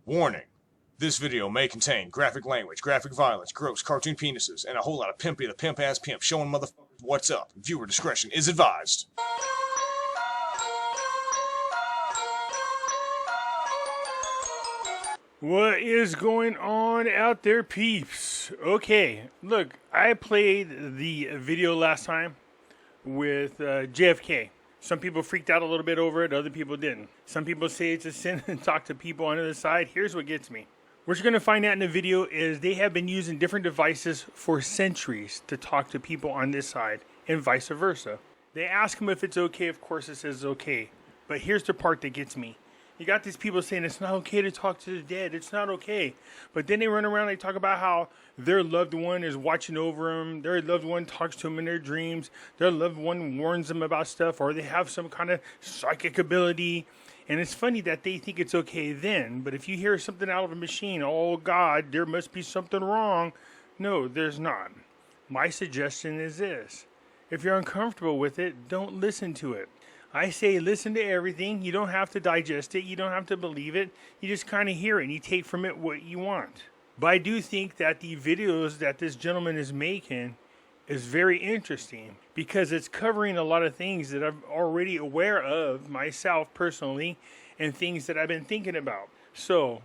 Warning. This video may contain graphic language, graphic violence, gross cartoon penises, and a whole lot of Pimpy the pimp-ass pimp showing motherfuckers what's up. Viewer discretion is advised. What is going on out there, peeps? Okay, look, I played the video last time with JFK. Some people freaked out a little bit over it, other people didn't. Some people say it's a sin to talk to people on the other side. Here's what gets me. What you're going to find out in the video is they have been using different devices for centuries to talk to people on this side and vice versa. They ask them if it's okay. Of course it says okay. But here's the part that gets me. You got these people saying it's not okay to talk to the dead. It's not okay. But then they run around and they talk about how their loved one is watching over them. Their loved one talks to them in their dreams. Their loved one warns them about stuff, or they have some kind of psychic ability. And it's funny that they think it's okay then. But if you hear something out of a machine, oh God, there must be something wrong. No, there's not. My suggestion is this. If you're uncomfortable with it, don't listen to it. I say listen to everything. You don't have to digest it. You don't have to believe it. You just kind of hear it and you take from it what you want. But I do think that the videos that this gentleman is making is very interesting because it's covering a lot of things that I'm already aware of myself personally and things that I've been thinking about. So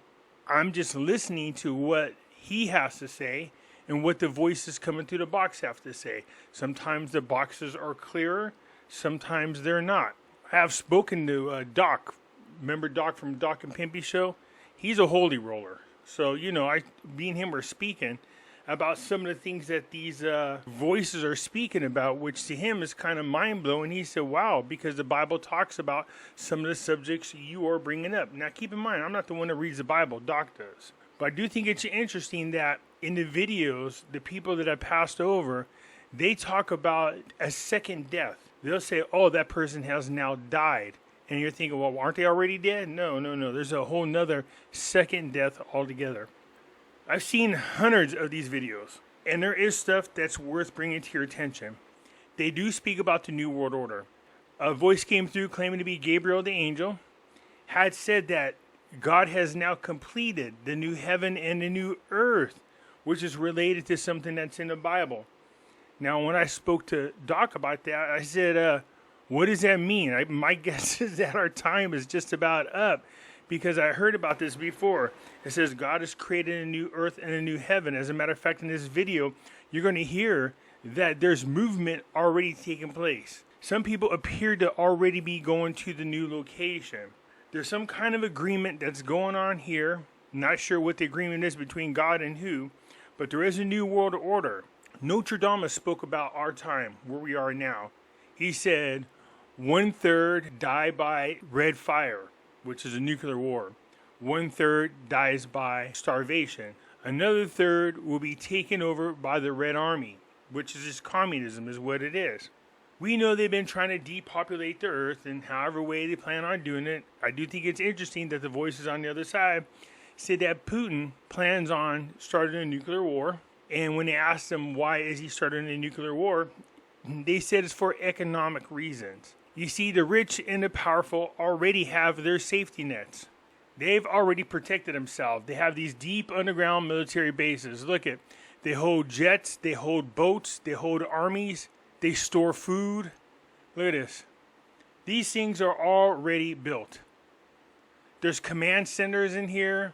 I'm just listening to what he has to say and what the voices coming through the box have to say. Sometimes the boxes are clearer. Sometimes they're not. I have spoken to Doc. Remember Doc from Doc and Pimpy show? He's a holy roller. So, me and him were speaking about some of the things that these voices are speaking about, which to him is kind of mind-blowing. He said, wow, because the Bible talks about some of the subjects you are bringing up. Now, keep in mind, I'm not the one that reads the Bible. Doc does. But I do think it's interesting that in the videos, the people that I passed over, they talk about a second death. They'll say, oh, that person has now died. And you're thinking, well, aren't they already dead? No. There's a whole nother second death altogether. I've seen hundreds of these videos, and there is stuff that's worth bringing to your attention. They do speak about the New World Order. A voice came through claiming to be Gabriel the angel, had said that God has now completed the new heaven and the new earth, which is related to something that's in the Bible. Now, when I spoke to Doc about that, I said, what does that mean? My guess is that our time is just about up because I heard about this before. It says God has created a new earth and a new heaven. As a matter of fact, in this video, you're going to hear that there's movement already taking place. Some people appear to already be going to the new location. There's some kind of agreement that's going on here. Not sure what the agreement is between God and who, but there is a new world order. Notre Dame spoke about our time, where we are now. He said, 1/3 die by red fire, which is a nuclear war. 1/3 dies by starvation. Another third will be taken over by the Red Army, which is just communism is what it is. We know they've been trying to depopulate the earth in however way they plan on doing it. I do think it's interesting that the voices on the other side say that Putin plans on starting a nuclear war. And when they asked him why is he starting a nuclear war, they said it's for economic reasons. You see, the rich and the powerful already have their safety nets. They've already protected themselves. They have these deep underground military bases. Look at, they hold jets, they hold boats, they hold armies, they store food. Look at this. These things are already built. There's command centers in here.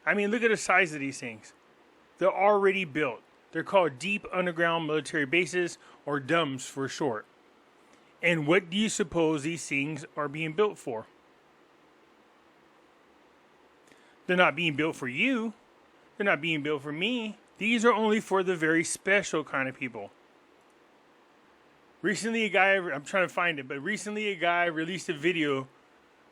I mean, look at the size of these things. They're already built. They're called deep underground military bases, or DUMBs for short. And what do you suppose these things are being built for? They're not being built for you. They're not being built for me. These are only for the very special kind of people. Recently a guy released a video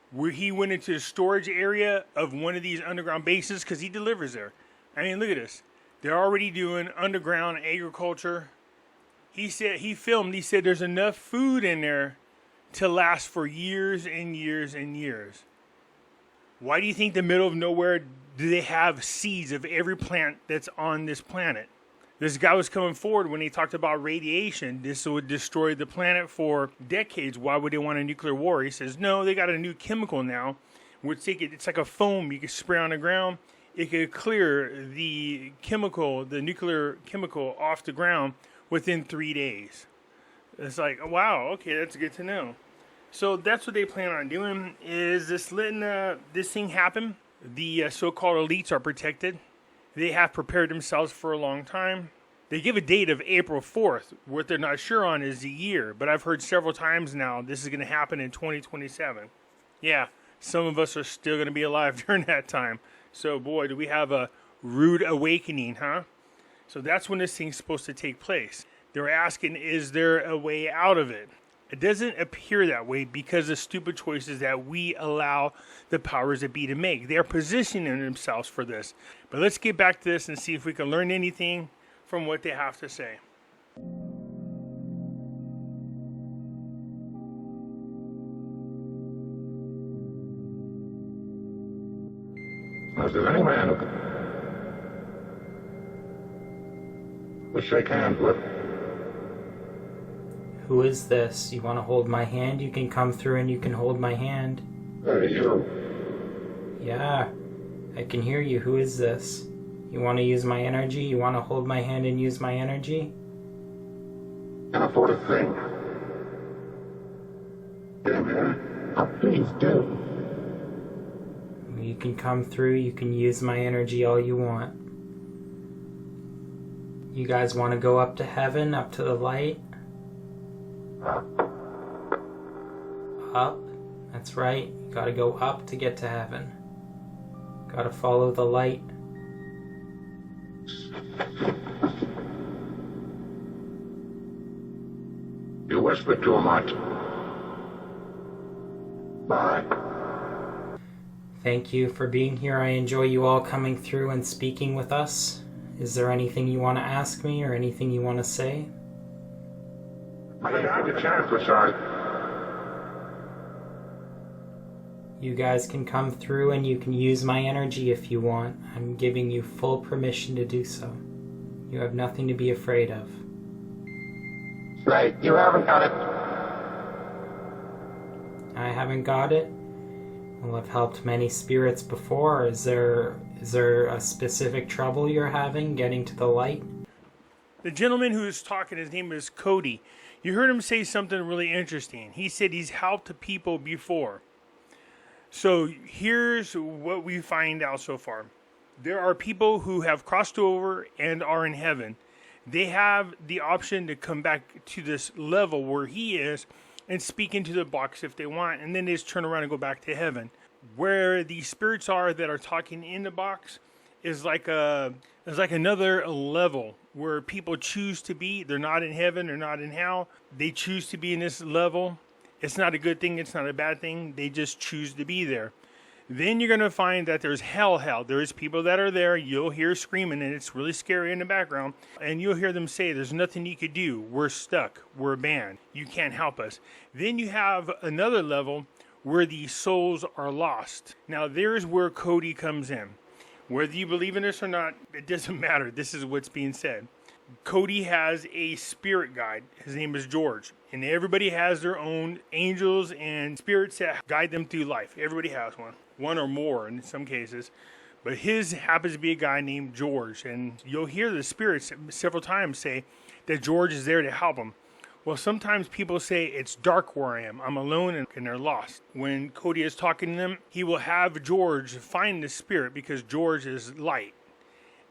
where he went into the storage area of one of these underground bases because he delivers there. I mean, look at this. They're already doing underground agriculture. He said there's enough food in there to last for years and years and years. Why do you think the middle of nowhere do they have seeds of every plant that's on this planet? This guy was coming forward when he talked about radiation. This would destroy the planet for decades. Why would they want a nuclear war? He says, no, they got a new chemical now, It's like a foam you can spray on the ground. It could clear the nuclear chemical off the ground within 3 days. It's like, wow, okay, that's good to know. So that's what they plan on doing, is just letting this thing happen. The so-called elites are protected. They have prepared themselves for a long time. They give a date of April 4th. What they're not sure on is the year, but I've heard several times now this is going to happen in 2027. Yeah, some of us are still going to be alive during that time. So, boy, do we have a rude awakening, huh? So that's when this thing's supposed to take place. They're asking, is there a way out of it? It doesn't appear that way because of stupid choices that we allow the powers that be to make. They are positioning themselves for this. But let's get back to this and see if we can learn anything from what they have to say. Is there any man who shake hands with? Who is this? You want to hold my hand? You can come through and you can hold my hand. Hey, you. Yeah, I can hear you. Who is this? You want to use my energy? You want to hold my hand and use my energy? Can afford a thing. Get him here. Oh, please do. You can come through. You can use my energy all you want. You guys want to go up to heaven, up to the light? Up. That's right. You gotta go up to get to heaven. Gotta follow the light. You whispered too much. Bye. Thank you for being here. I enjoy you all coming through and speaking with us. Is there anything you want to ask me or anything you want to say? I didn't have the chance to say. You guys can come through and you can use my energy if you want. I'm giving you full permission to do so. You have nothing to be afraid of. Right, you haven't got it. I haven't got it? Well, I've helped many spirits before. Is there a specific trouble you're having getting to the light? The gentleman who's talking, his name is Cody. You heard him say something really interesting. He said he's helped people before. So here's what we find out so far. There are people who have crossed over and are in heaven. They have the option to come back to this level where he is and speak into the box if they want, and then they just turn around and go back to heaven. Where the spirits are that are talking in the box is like another level where people choose to be. They're not in heaven, they're not in hell. They choose to be in this level. It's not a good thing, it's not a bad thing. They just choose to be there. Then you're going to find that there's hell. There's people that are there. You'll hear screaming, and it's really scary in the background. And you'll hear them say, there's nothing you could do. We're stuck. We're banned. You can't help us. Then you have another level where the souls are lost. Now, there's where Cody comes in. Whether you believe in this or not, it doesn't matter. This is what's being said. Cody has a spirit guide. His name is George. And everybody has their own angels and spirits that guide them through life. Everybody has one or more in some cases. But his happens to be a guy named George. And you'll hear the spirits several times say that George is there to help him. Well, sometimes people say it's dark where I am. I'm alone and they're lost. When Cody is talking to them, he will have George find the spirit because George is light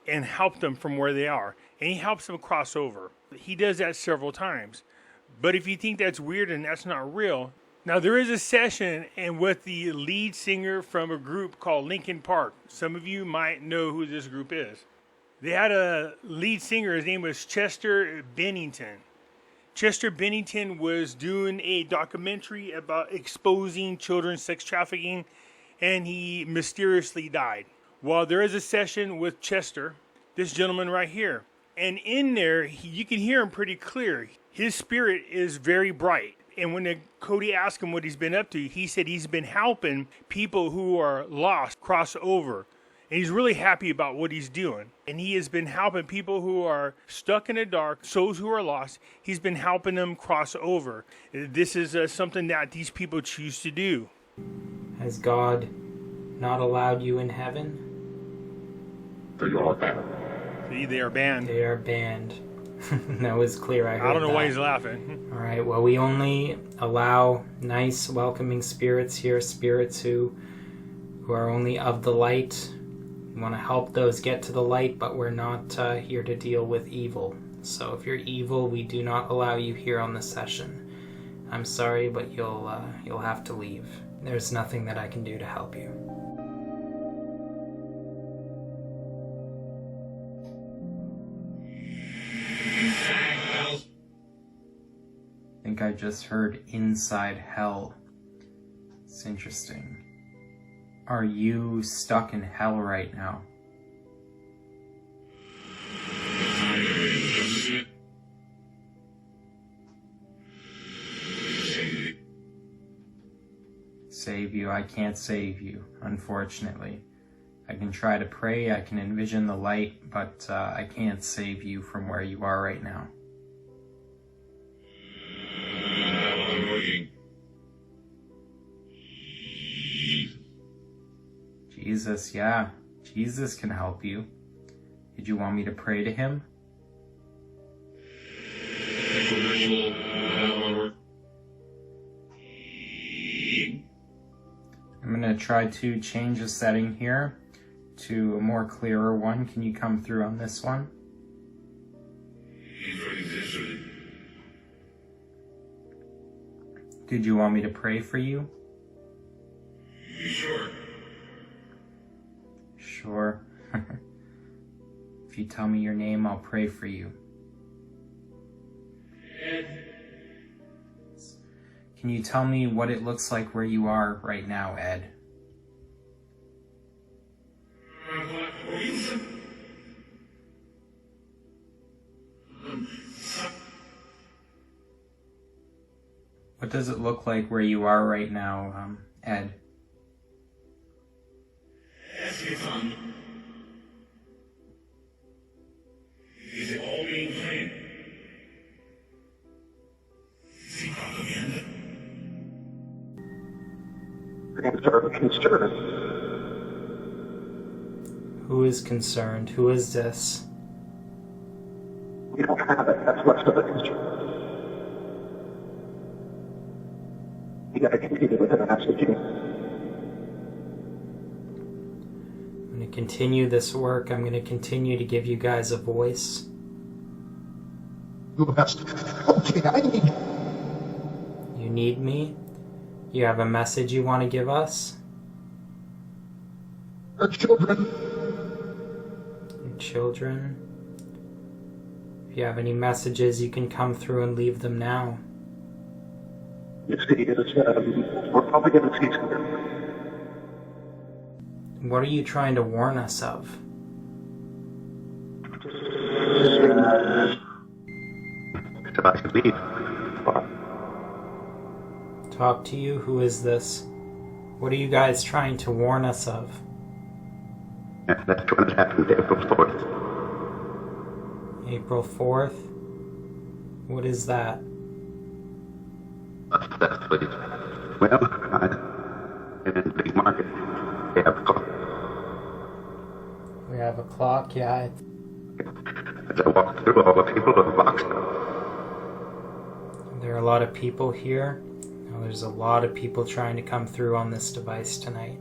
and help them from where they are. And he helps them cross over. He does that several times. But if you think that's weird and that's not real, now there is a session and with the lead singer from a group called Linkin Park. Some of you might know who this group is. They had a lead singer, his name was Chester Bennington. Chester Bennington was doing a documentary about exposing children's sex trafficking, and he mysteriously died. Well, there is a session with Chester, this gentleman right here. And in there, you can hear him pretty clear. His spirit is very bright. And when Cody asked him what he's been up to, he said he's been helping people who are lost cross over. And he's really happy about what he's doing. And he has been helping people who are stuck in the dark, souls who are lost. He's been helping them cross over. This is something that these people choose to do. Has God not allowed you in heaven? So you are banned. See, they are banned. They are banned. That was clear. I heard I don't know that. why he's laughing. All right. Well, we only allow nice, welcoming spirits here. Spirits who are only of the light. We want to help those get to the light, but we're not here to deal with evil. So if you're evil, we do not allow you here on the session. I'm sorry, but you'll have to leave. There's nothing that I can do to help you. I think I just heard inside hell. It's interesting. Are you stuck in hell right now? Save you? I can't save you, unfortunately. I can try to pray, I can envision the light, but I can't save you from where you are right now. Jesus, yeah. Jesus can help you. Did you want me to pray to him? I'm going to try to change the setting here to a more clearer one. Can you come through on this one? Did you want me to pray for you? Sure. Sure. If you tell me your name, I'll pray for you. Ed. Can you tell me what it looks like where you are right now, Ed? What does it look like where you are right now, Ed? Is it all being planned? See propaganda? Concerned. Who is concerned? Who is this? We don't have it. That's what's the concern. You gotta continue with it, and that's the key. I'm going to continue this work. I'm going to continue to give you guys a voice. You best. Okay, I need. You need me? You have a message you want to give us? Our children. Your children? If you have any messages, you can come through and leave them now. You see, we're probably going to see some. What are you trying to warn us of? If I could leave. Talk to you? Who is this? What are you guys trying to warn us of? That's what happened April 4th. April 4th? What is that? That's please. Well, in the big market, they have a clock. We have a clock, yeah. As I walk through, all the people in the box. There are a lot of people here. Now, there's a lot of people trying to come through on this device tonight.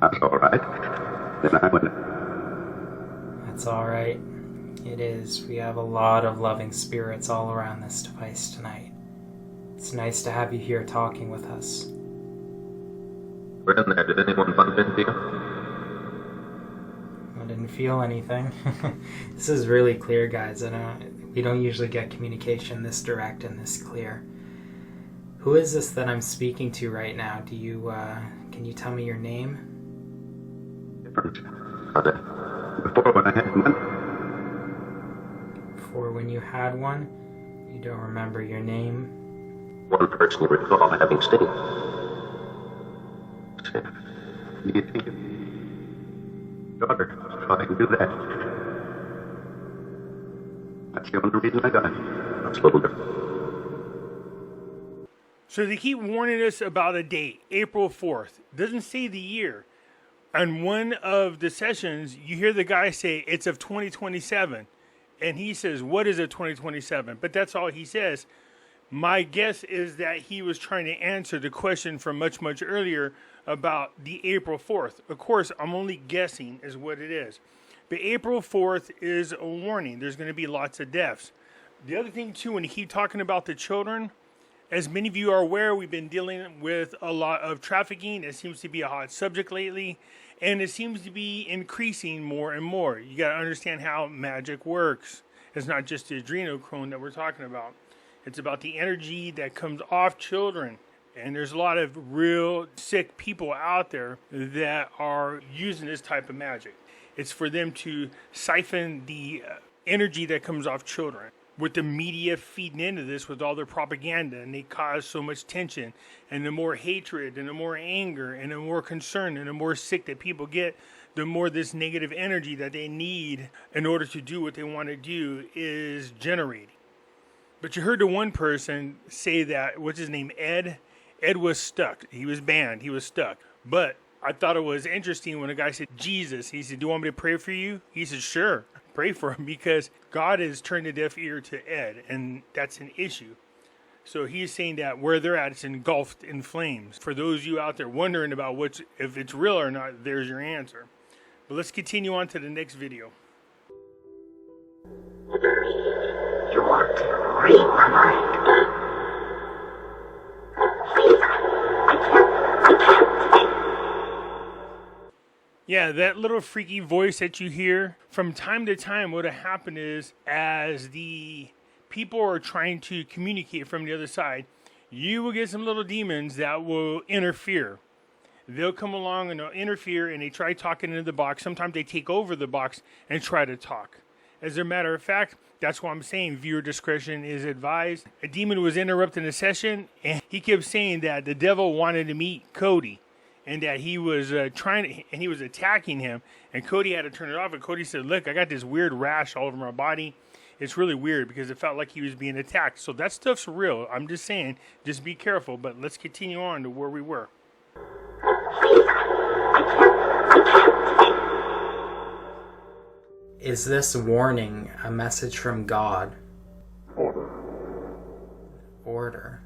That's all right. Then I win. That's alright. It is. We have a lot of loving spirits all around this device tonight. It's nice to have you here talking with us. We're in there. Did anyone bump into you? I didn't feel anything. This is really clear, guys. We don't usually get communication this direct and this clear. Who is this that I'm speaking to right now? Do you, can you tell me your name? Different. Before when I had one. Before when you had one? You don't remember your name? One person you recall having seen. Do you think daughter, so I can do that? That's the only reason I got it. That's a little different. So they keep warning us about a date, April 4th. Doesn't say the year. On one of the sessions, you hear the guy say it's of 2027. And he says, what is it 2027? But that's all he says. My guess is that he was trying to answer the question from much, much earlier about the April 4th. Of course, I'm only guessing is what it is. But April 4th is a warning. There's going to be lots of deaths. The other thing, too, when you keep talking about the children, as many of you are aware, we've been dealing with a lot of trafficking. It seems to be a hot subject lately. And it seems to be increasing more and more. You got to understand how magic works. It's not just the adrenochrome that we're talking about. It's about the energy that comes off children. And there's a lot of real sick people out there that are using this type of magic. It's for them to siphon the energy that comes off children. With the media feeding into this with all their propaganda, and they cause so much tension, and the more hatred and the more anger and the more concern and the more sick that people get, the more this negative energy that they need in order to do what they want to do is generating. But you heard the one person say that, what's his name, Ed? Ed was stuck. He was banned. He was stuck. But I thought it was interesting when a guy said, Jesus, he said, do you want me to pray for you? He said, sure. Pray for him, because God has turned a deaf ear to Ed, and that's an issue. So he's saying that where they're at, it's engulfed in flames. For those of you out there wondering about if it's real or not, there's your answer. But let's continue on to the next video. You want to read my mind? Please, I can't. Yeah, that little freaky voice that you hear, from time to time, what'll happen is, as the people are trying to communicate from the other side, you will get some little demons that will interfere. They'll come along and they'll interfere, and they try talking into the box. Sometimes they take over the box and try to talk. As a matter of fact, that's why I'm saying viewer discretion is advised. A demon was interrupting the session, and he kept saying that the devil wanted to meet Cody. And that he was he was attacking him, and Cody had to turn it off. And Cody said, look, I got this weird rash all over my body. It's really weird because it felt like he was being attacked. So that stuff's real. I'm just saying, just be careful. But let's continue on to where we were. Is this warning a message from God? Order.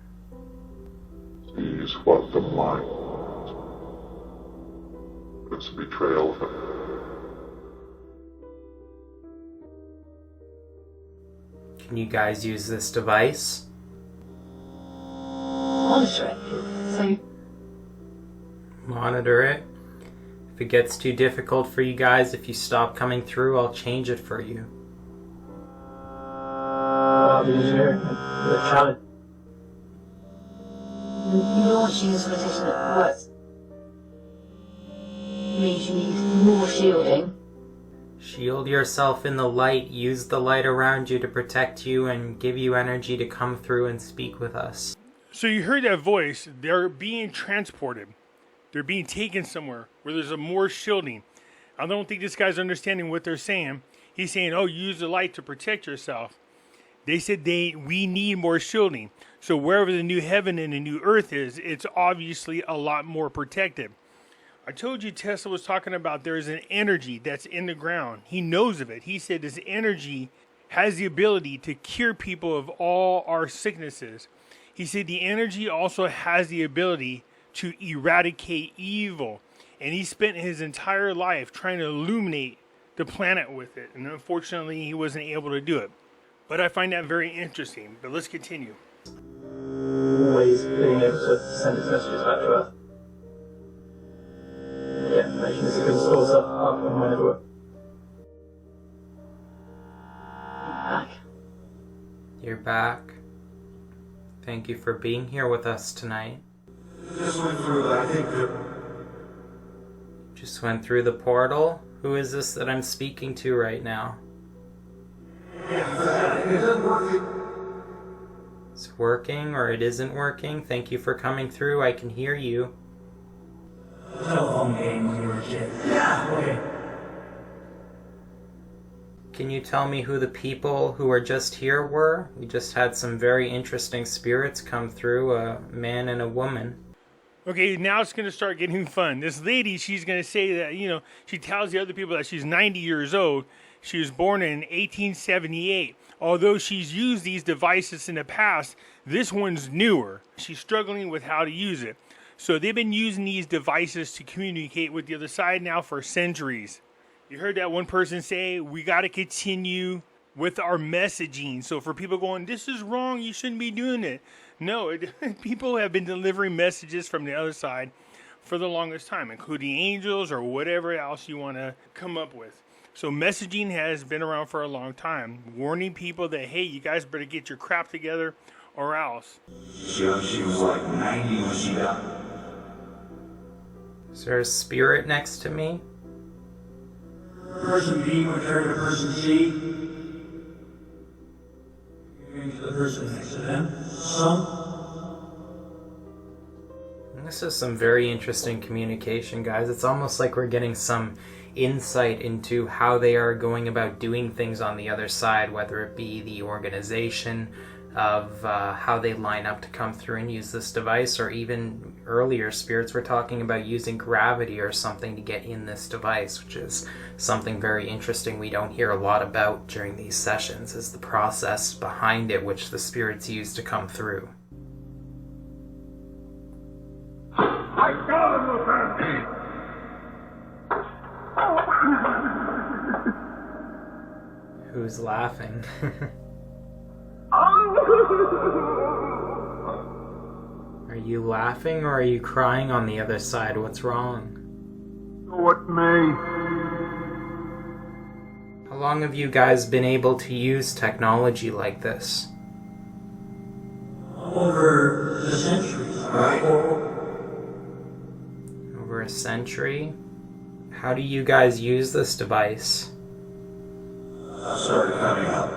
Sees what the mind. It's a betrayal. Can you guys use this device? Monitor it. So Monitor it. If it gets too difficult for you guys, if you stop coming through, I'll change it for you. the challenge. Launching this rotation that works means you need more shielding. Shield yourself in the light. Use the light around you to protect you and give you energy to come through and speak with us. So you heard that voice. They're being transported. They're being taken somewhere where there's a more shielding. I don't think this guy's understanding what they're saying. He's saying, oh, use the light to protect yourself. They said we need more shielding. So wherever the new heaven and the new earth is, it's obviously a lot more protected. I told you Tesla was talking about there's an energy that's in the ground. He knows of it. He said this energy has the ability to cure people of all our sicknesses. He said the energy also has the ability to eradicate evil. And he spent his entire life trying to illuminate the planet with it. And unfortunately, he wasn't able to do it. But I find that very interesting. But let's continue. Always being able to send its messages back to Earth. Yeah, making this a good source up and whenever. Back. You're back. Thank you for being here with us tonight. Just went through, I think. Just went through the portal. Who is this that I'm speaking to right now? Yeah, it isn't working. It's working or it isn't working. Thank you for coming through. I can hear you. Telephone game when you were a kid. Yeah, okay. Can you tell me who the people who were just here were? We just had some very interesting spirits come through, a man and a woman. Okay, now it's going to start getting fun. This lady, she's going to say that, she tells the other people that she's 90 years old. She was born in 1878. Although she's used these devices in the past, this one's newer. She's struggling with how to use it. So they've been using these devices to communicate with the other side now for centuries. You heard that one person say, we got to continue with our messaging. So for people going, this is wrong, you shouldn't be doing it. No, people have been delivering messages from the other side for the longest time, including angels or whatever else you want to come up with. So messaging has been around for a long time, warning people that, hey, you guys better get your crap together or else. She was like 90 when she died. Is there a spirit next to me? Person B would turn to person C. Hearing to the person next to them. This is some very interesting communication, guys. It's almost like we're getting some insight into how they are going about doing things on the other side, whether it be the organization of how they line up to come through and use this device, or even earlier spirits were talking about using gravity or something to get in this device, which is something very interesting we don't hear a lot about during these sessions, is the process behind it which the spirits use to come through. I got him, Lieutenant! Who's laughing? Are you laughing or are you crying on the other side? What's wrong? What may? How long have you guys been able to use technology like this? Over the centuries, right? Over a century? How do you guys use this device? Started coming up.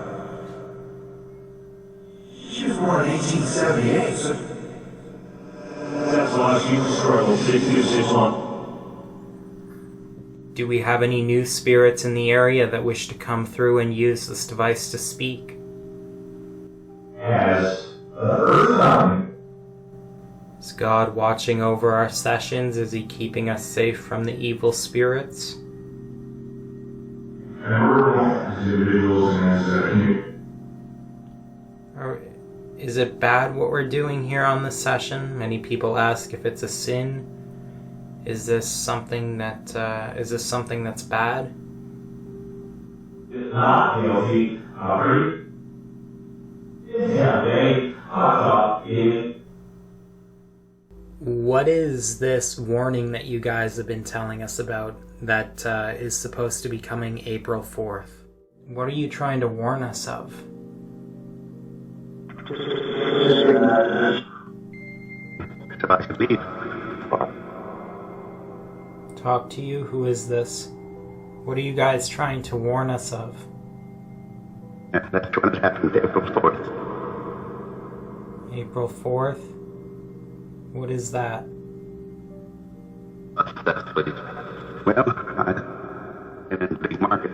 She was born in 1878, so that's why she struggled to use this one. Do we have any new spirits in the area that wish to come through and use this device to speak? Yes. Is God watching over our sessions? Is He keeping us safe from the evil spirits? Or is it bad what we're doing here on this session? Many people ask if it's a sin. Is this something that's bad? It's not healthy. What is this warning that you guys have been telling us about that is supposed to be coming April 4th? What are you trying to warn us of? Talk to you? Who is this? What are you guys trying to warn us of? That's what happened April 4th. April 4th? What is that? That's what well, in the big market,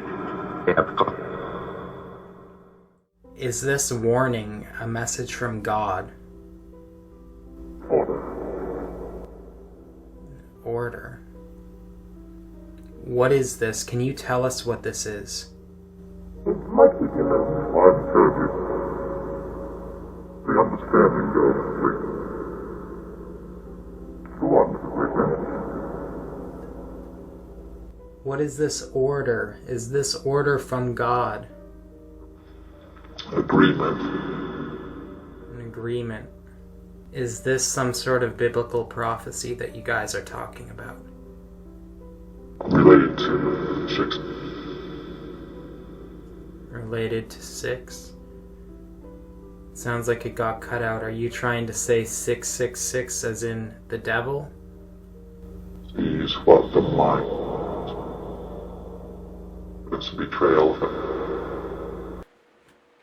they have called. Is this warning a message from God? Order. What is this? Can you tell us what this is? It might be given unfairly. The understanding of the one with it. What is this order? Is this order from God? Agreement. An agreement. Is this some sort of biblical prophecy that you guys are talking about? Related to 6. Related to 6? Sounds like it got cut out. Are you trying to say 666 as in the devil? Sees what the mind. It's betrayal.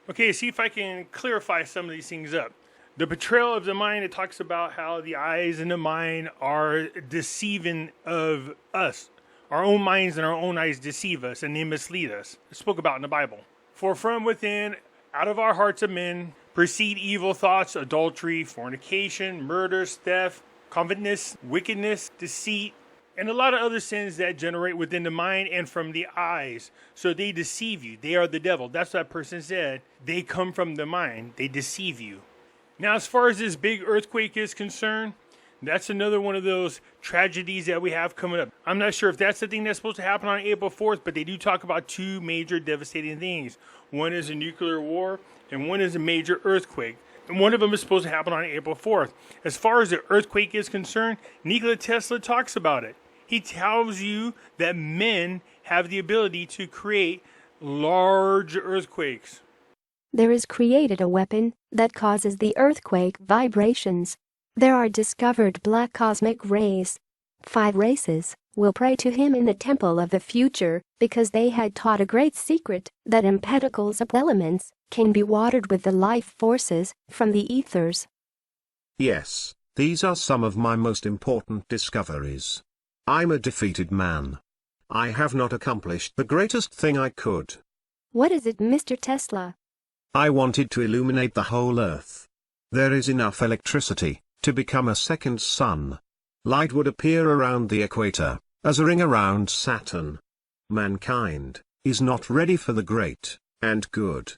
Okay, see if I can clarify some of these things up. The betrayal of the mind, it talks about how the eyes and the mind are deceiving of us, Our own minds and our own eyes deceive us and they mislead us. It's spoke about in the Bible. For from within, out of our hearts of men, proceed evil thoughts, adultery, fornication, murders, theft, covetousness, wickedness, deceit, and a lot of other sins that generate within the mind and from the eyes. So they deceive you. They are the devil. That's what that person said. They come from the mind. They deceive you. Now, as far as this big earthquake is concerned, that's another one of those tragedies that we have coming up. I'm not sure if that's the thing that's supposed to happen on April 4th, but they do talk about two major devastating things. One is a nuclear war, and one is a major earthquake. And one of them is supposed to happen on April 4th. As far as the earthquake is concerned, Nikola Tesla talks about it. He tells you that men have the ability to create large earthquakes. There is created a weapon that causes the earthquake vibrations. There are discovered black cosmic rays. 5 races will pray to him in the temple of the future because they had taught a great secret that impeticles of elements can be watered with the life forces from the ethers. Yes, these are some of my most important discoveries. I'm a defeated man. I have not accomplished the greatest thing I could. What is it, Mr. Tesla? I wanted to illuminate the whole earth. There is enough electricity to become a second sun. Light would appear around the equator, as a ring around Saturn. Mankind is not ready for the great and good.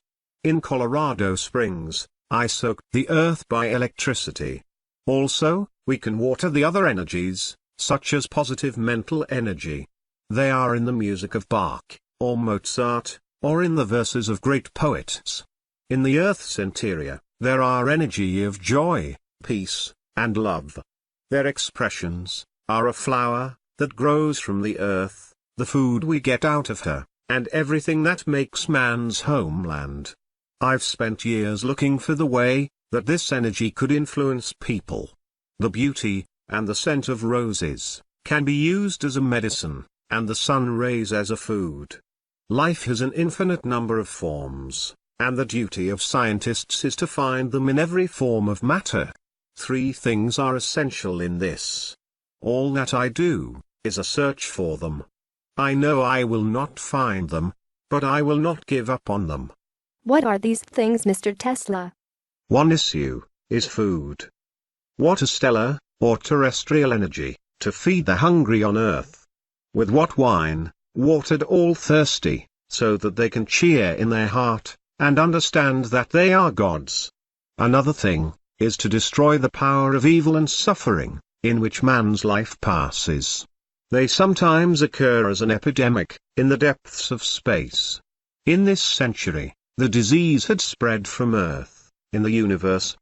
In Colorado Springs, I soak the earth by electricity. Also, we can water the other energies, such as positive mental energy. They are in the music of Bach, or Mozart, or in the verses of great poets. In the earth's interior, there are energy of joy, peace, and love. Their expressions are a flower that grows from the earth, the food we get out of her, and everything that makes man's homeland. I've spent years looking for the way that this energy could influence people. The beauty and the scent of roses can be used as a medicine, and the sun rays as a food. Life has an infinite number of forms, and the duty of scientists is to find them in every form of matter. 3 things are essential in this. All that I do is a search for them. I know I will not find them, but I will not give up on them. What are these things, Mr. Tesla? One issue is food. What a stellar or terrestrial energy to feed the hungry on earth. With what wine, watered all thirsty, so that they can cheer in their heart, and understand that they are gods. Another thing is to destroy the power of evil and suffering, in which man's life passes. They sometimes occur as an epidemic, in the depths of space. In this century, the disease had spread from Earth, in the universe.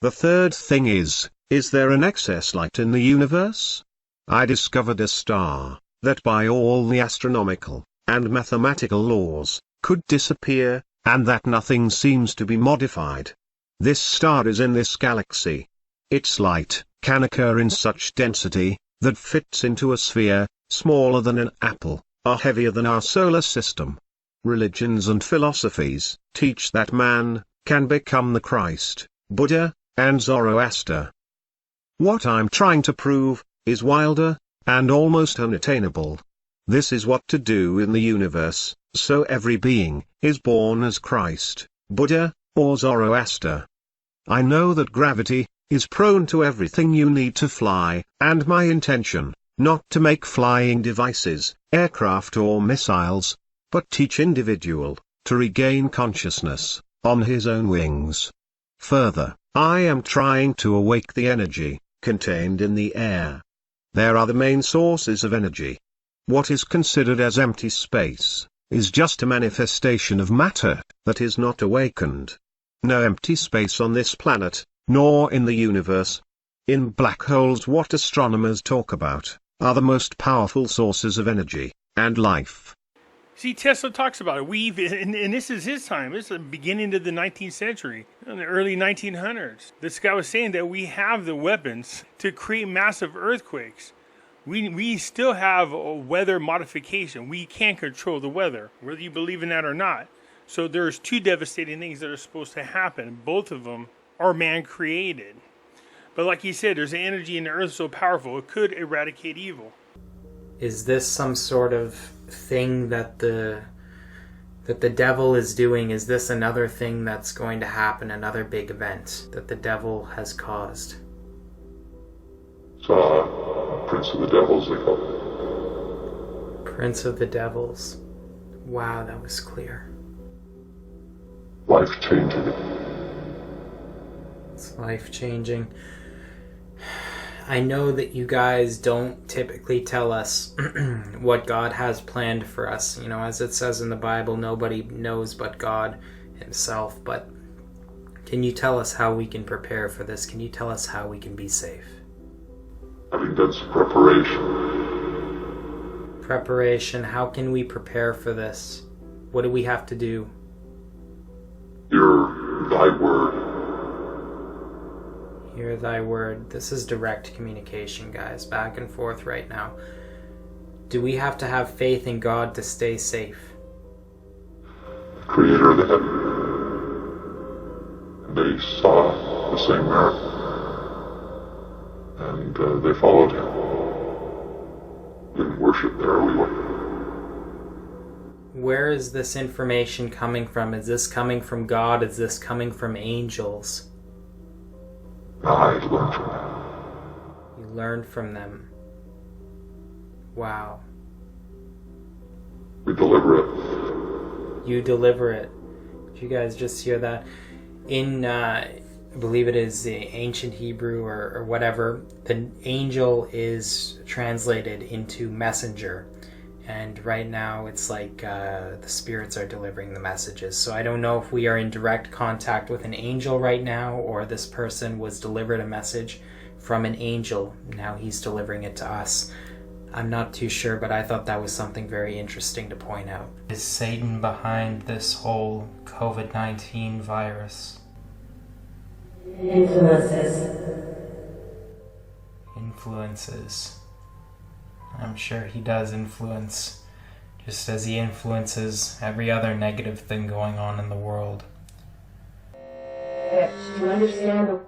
The third thing is there an excess light in the universe? I discovered a star that by all the astronomical and mathematical laws could disappear, and that nothing seems to be modified. This star is in this galaxy. Its light can occur in such density that fits into a sphere smaller than an apple, or heavier than our solar system. Religions and philosophies teach that man can become the Christ, Buddha, and Zoroaster. What I'm trying to prove is wilder and almost unattainable. This is what to do in the universe, so every being is born as Christ, Buddha, or Zoroaster. I know that gravity is prone to everything you need to fly, and my intention, not to make flying devices, aircraft or missiles, but teach individual to regain consciousness on his own wings. Further, I am trying to awake the energy contained in the air. There are the main sources of energy. What is considered as empty space is just a manifestation of matter that is not awakened. No empty space on this planet, nor in the universe. In black holes, what astronomers talk about are the most powerful sources of energy and life. See, Tesla talks about it. And this is his time. This is the beginning of the 19th century, in the early 1900s. This guy was saying that we have the weapons to create massive earthquakes. We still have a weather modification. We can control the weather, whether you believe in that or not. So there's 2 devastating things that are supposed to happen. Both of them are man-created. But like he said, there's an energy in the earth so powerful, it could eradicate evil. Is this some sort of thing that the devil is doing? Is this another thing that's going to happen, another big event that the devil has caused? It's Prince of the Devils, they call it. Prince of the Devils. Wow, that was clear. Life-changing. It's life-changing. I know that you guys don't typically tell us what God has planned for us. You know, as it says in the Bible, nobody knows but God himself. But can you tell us how we can prepare for this? Can you tell us how we can be safe? Having done some preparation. Preparation. How can we prepare for this? What do we have to do? Hear thy word. Hear thy word. This is direct communication, guys. Back and forth right now. Do we have to have faith in God to stay safe? Creator of the heaven. And they saw the same miracle. And they followed him. Didn't worship there, we went. Where is this information coming from? Is this coming from God? Is this coming from angels? I learned from them. You learned from them. Wow. We deliver it. You deliver it. Did you guys just hear that? In, I believe it is the ancient Hebrew or whatever, the angel is translated into messenger. And right now it's like the spirits are delivering the messages. So I don't know if we are in direct contact with an angel right now, or this person was delivered a message from an angel. Now he's delivering it to us. I'm not too sure, but I thought that was something very interesting to point out. Is Satan behind this whole COVID-19 virus? Influences. I'm sure he does influence, just as he influences every other negative thing going on in the world. To understand